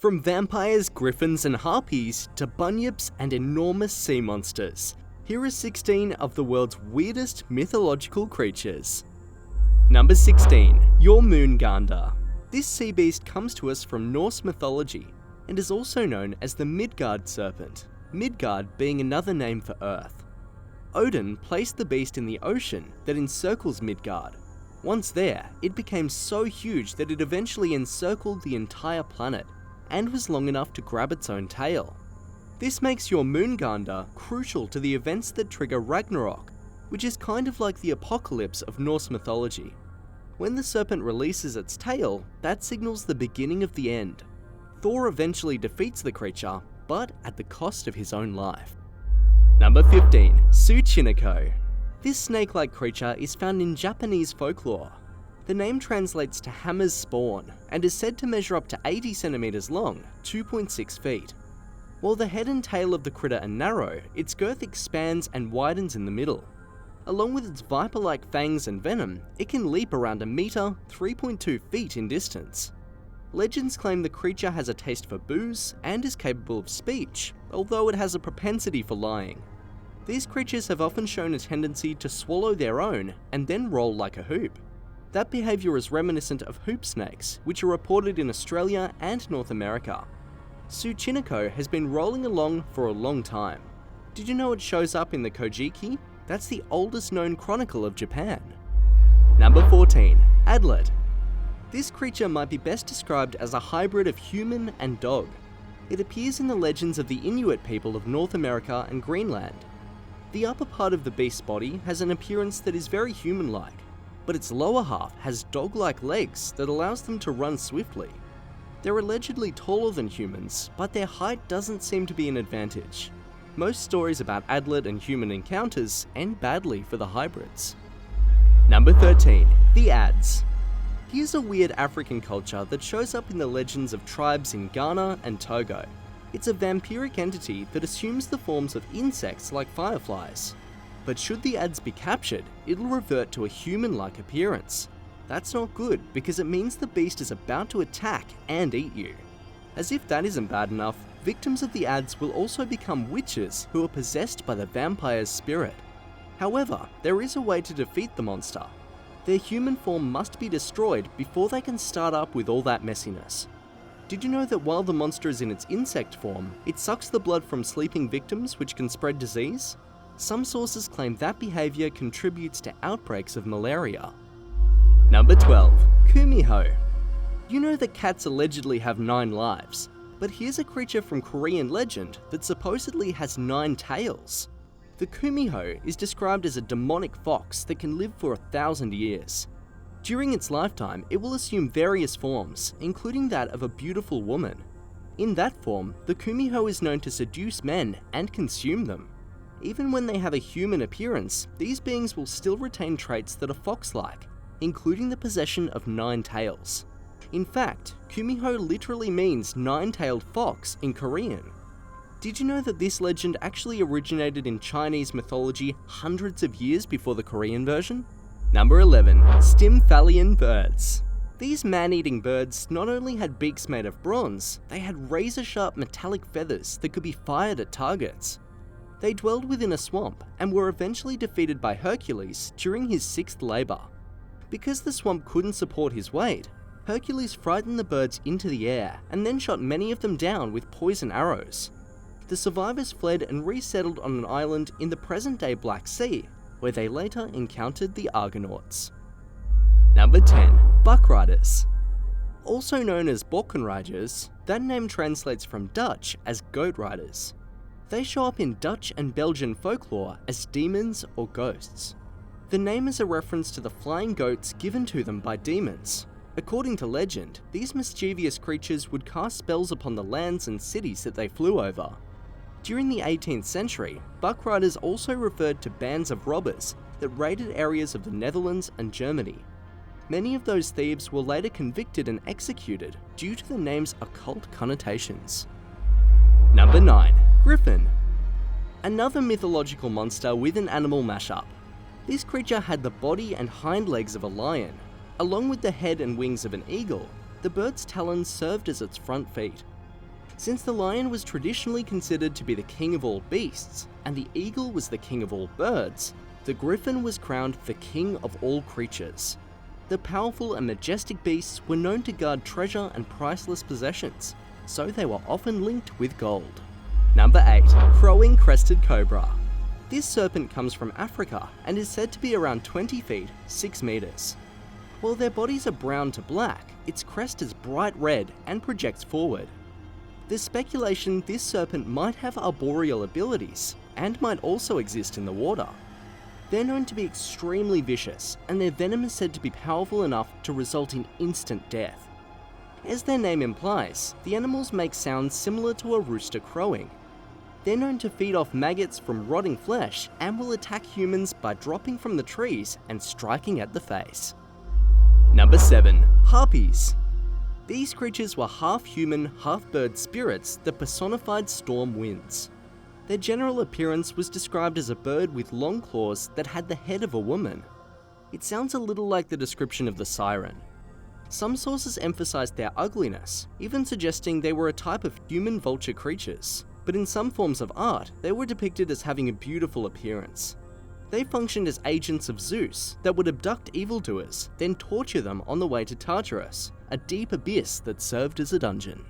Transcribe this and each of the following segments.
From vampires, griffins and harpies to bunyips and enormous sea monsters, here are 16 of the world's weirdest mythological creatures. Number 16. YOOR-moon-gahn-der. This sea beast comes to us from Norse mythology and is also known as the Midgard Serpent, Midgard being another name for Earth. Odin placed the beast in the ocean that encircles Midgard. Once there, it became so huge that it eventually encircled the entire planet and was long enough to grab its own tail. This makes YOOR-moon-gahn-der crucial to the events that trigger Ragnarok, which is kind of like the apocalypse of Norse mythology. When the serpent releases its tail, that signals the beginning of the end. Thor eventually defeats the creature, but at the cost of his own life. Number 15. TSUCHINOKO. This snake-like creature is found in Japanese folklore. The name translates to hammer's spawn and is said to measure up to 80 centimeters long, 2.6 feet. While the head and tail of the critter are narrow, its girth expands and widens in the middle. Along with its viper-like fangs and venom, it can leap around a meter, 3.2 feet in distance. Legends claim the creature has a taste for booze and is capable of speech, although it has a propensity for lying. These creatures have often shown a tendency to swallow their own and then roll like a hoop. That behaviour is reminiscent of hoop snakes, which are reported in Australia and North America. TSUCHINOKO has been rolling along for a long time. Did you know it shows up in the Kojiki? That's the oldest known chronicle of Japan. Number 14. ADZE. This creature might be best described as a hybrid of human and dog. It appears in the legends of the Inuit people of North America and Greenland. The upper part of the beast's body has an appearance that is very human-like, but its lower half has dog-like legs that allows them to run swiftly. They're allegedly taller than humans, but their height doesn't seem to be an advantage. Most stories about ADZE and human encounters end badly for the hybrids. Number 13. The ADZE. Here's a weird African culture that shows up in the legends of tribes in Ghana and Togo. It's a vampiric entity that assumes the forms of insects like fireflies. But should the ADZE be captured, it'll revert to a human-like appearance. That's not good because it means the beast is about to attack and eat you. As if that isn't bad enough, victims of the ADZE will also become witches who are possessed by the vampire's spirit. However, there is a way to defeat the monster. Their human form must be destroyed before they can start up with all that messiness. Did you know that while the monster is in its insect form, it sucks the blood from sleeping victims, which can spread disease? Some sources claim that behaviour contributes to outbreaks of malaria. Number 12. KUMIHO. You know that cats allegedly have 9 lives, but here's a creature from Korean legend that supposedly has 9 tails. The KUMIHO is described as a demonic fox that can live for 1,000 years. During its lifetime, it will assume various forms, including that of a beautiful woman. In that form, the KUMIHO is known to seduce men and consume them. Even when they have a human appearance, these beings will still retain traits that are fox-like, including the possession of 9 tails. In fact, KUMIHO literally means 9-tailed fox in Korean. Did you know that this legend actually originated in Chinese mythology hundreds of years before the Korean version? Number 11. STYMPHALIAN birds. These man-eating birds not only had beaks made of bronze, they had razor-sharp metallic feathers that could be fired at targets. They dwelled within a swamp and were eventually defeated by Hercules during his 6th labour. Because the swamp couldn't support his weight, Hercules frightened the birds into the air and then shot many of them down with poison arrows. The survivors fled and resettled on an island in the present-day Black Sea, where they later encountered the Argonauts. Number 10. Buckriders. Also known as Bokkenrijders, that name translates from Dutch as goat riders. They show up in Dutch and Belgian folklore as demons or ghosts. The name is a reference to the flying goats given to them by demons. According to legend, these mischievous creatures would cast spells upon the lands and cities that they flew over. During the 18th century, buckriders also referred to bands of robbers that raided areas of the Netherlands and Germany. Many of those thieves were later convicted and executed due to the name's occult connotations. Number 9. Griffin. Another mythological monster with an animal mashup. This creature had the body and hind legs of a lion. Along with the head and wings of an eagle, the bird's talons served as its front feet. Since the lion was traditionally considered to be the king of all beasts, and the eagle was the king of all birds, the griffin was crowned the king of all creatures. The powerful and majestic beasts were known to guard treasure and priceless possessions, so they were often linked with gold. Number 8. Crowing crested cobra. This serpent comes from Africa and is said to be around 20 feet, 6 meters. While their bodies are brown to black, its crest is bright red and projects forward. There's speculation this serpent might have arboreal abilities and might also exist in the water. They're known to be extremely vicious, and their venom is said to be powerful enough to result in instant death. As their name implies, the animals make sounds similar to a rooster crowing. They're known to feed off maggots from rotting flesh and will attack humans by dropping from the trees and striking at the face. Number 7. Harpies. These creatures were half-human, half-bird spirits that personified storm winds. Their general appearance was described as a bird with long claws that had the head of a woman. It sounds a little like the description of the siren. Some sources emphasized their ugliness, even suggesting they were a type of human vulture creatures, but in some forms of art, they were depicted as having a beautiful appearance. They functioned as agents of Zeus that would abduct evildoers, then torture them on the way to Tartarus, a deep abyss that served as a dungeon.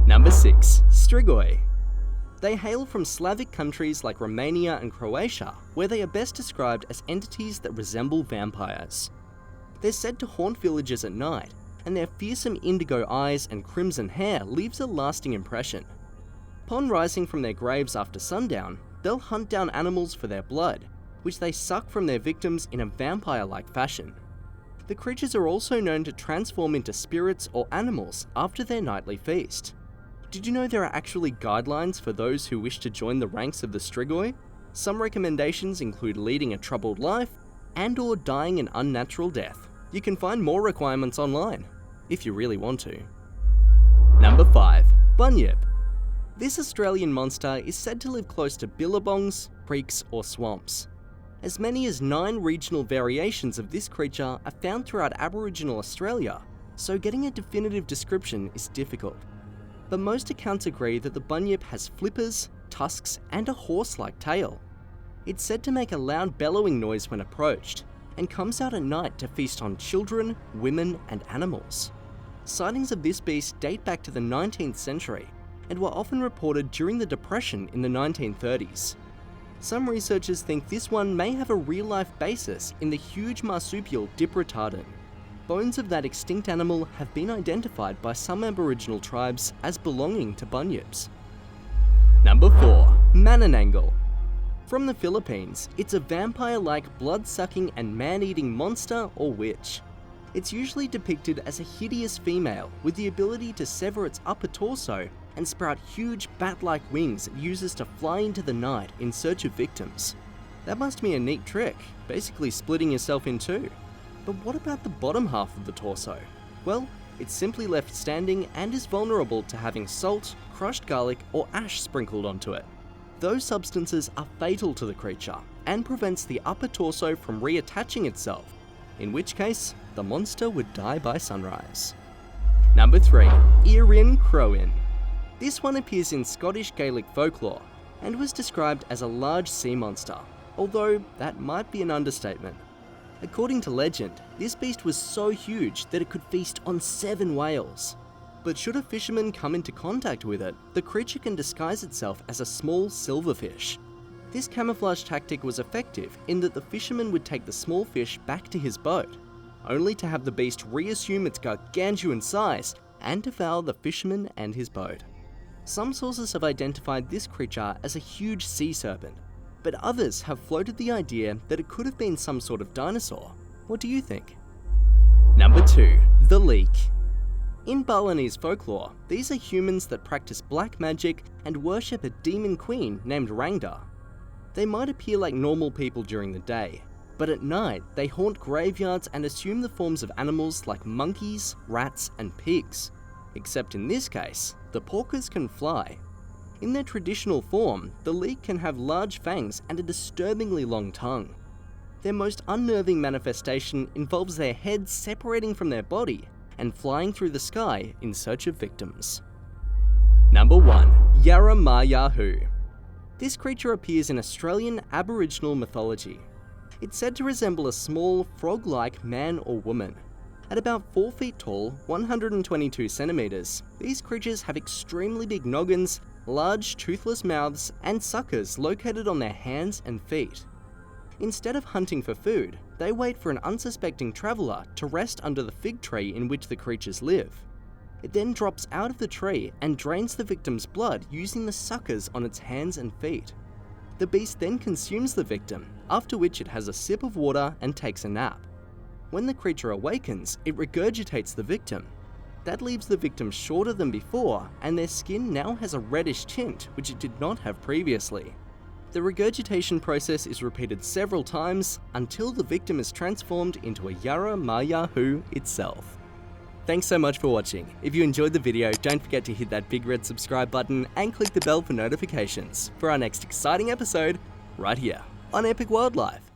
Number 6. Strigoi. They hail from Slavic countries like Romania and Croatia, where they are best described as entities that resemble vampires. They're said to haunt villages at night, and their fearsome indigo eyes and crimson hair leaves a lasting impression. Upon rising from their graves after sundown, they'll hunt down animals for their blood, which they suck from their victims in a vampire-like fashion. The creatures are also known to transform into spirits or animals after their nightly feast. Did you know there are actually guidelines for those who wish to join the ranks of the Strigoi? Some recommendations include leading a troubled life and/or dying an unnatural death. You can find more requirements online, if you really want to. Number 5. Bunyip. This Australian monster is said to live close to billabongs, creeks, or swamps. As many as 9 regional variations of this creature are found throughout Aboriginal Australia, so getting a definitive description is difficult. But most accounts agree that the bunyip has flippers, tusks, and a horse-like tail. It's said to make a loud bellowing noise when approached, and comes out at night to feast on children, women, and animals. Sightings of this beast date back to the 19th century, and were often reported during the Depression in the 1930s. Some researchers think this one may have a real-life basis in the huge marsupial Dipratodon. Bones of that extinct animal have been identified by some Aboriginal tribes as belonging to bunyips. Number 4. MANANANGGAL. From the Philippines, it's a vampire-like blood-sucking and man-eating monster or witch. It's usually depicted as a hideous female with the ability to sever its upper torso and sprout huge bat-like wings it uses to fly into the night in search of victims. That must be a neat trick, basically splitting yourself in two. But what about the bottom half of the torso? Well, it's simply left standing and is vulnerable to having salt, crushed garlic, or ash sprinkled onto it. Those substances are fatal to the creature and prevents the upper torso from reattaching itself, in which case, the monster would die by sunrise. Number 3. CIREIN-CROIN. This one appears in Scottish Gaelic folklore and was described as a large sea monster, although that might be an understatement. According to legend, this beast was so huge that it could feast on 7 whales. But should a fisherman come into contact with it, the creature can disguise itself as a small silverfish. This camouflage tactic was effective in that the fisherman would take the small fish back to his boat, only to have the beast reassume its gargantuan size and devour the fisherman and his boat. Some sources have identified this creature as a huge sea serpent, but others have floated the idea that it could have been some sort of dinosaur. What do you think? Number 2. The LEYAK. In Balinese folklore, these are humans that practice black magic and worship a demon queen named Rangda. They might appear like normal people during the day, but at night they haunt graveyards and assume the forms of animals like monkeys, rats, and pigs. Except in this case, the porkers can fly. In their traditional form, the LEYAK can have large fangs and a disturbingly long tongue. Their most unnerving manifestation involves their heads separating from their body and flying through the sky in search of victims. Number 1. YOOR-moon-gahn-der. This creature appears in Australian Aboriginal mythology. It's said to resemble a small, frog-like man or woman. At about 4 feet tall, 122 centimeters, these creatures have extremely big noggins, large toothless mouths, and suckers located on their hands and feet. Instead of hunting for food, they wait for an unsuspecting traveller to rest under the fig tree in which the creatures live. It then drops out of the tree and drains the victim's blood using the suckers on its hands and feet. The beast then consumes the victim, after which it has a sip of water and takes a nap. When the creature awakens, it regurgitates the victim. That leaves the victim shorter than before, and their skin now has a reddish tint which it did not have previously. The regurgitation process is repeated several times until the victim is transformed into a YOOR-moon-gahn-der itself. Thanks so much for watching. If you enjoyed the video, don't forget to hit that big red subscribe button and click the bell for notifications for our next exciting episode right here on Epic Wildlife.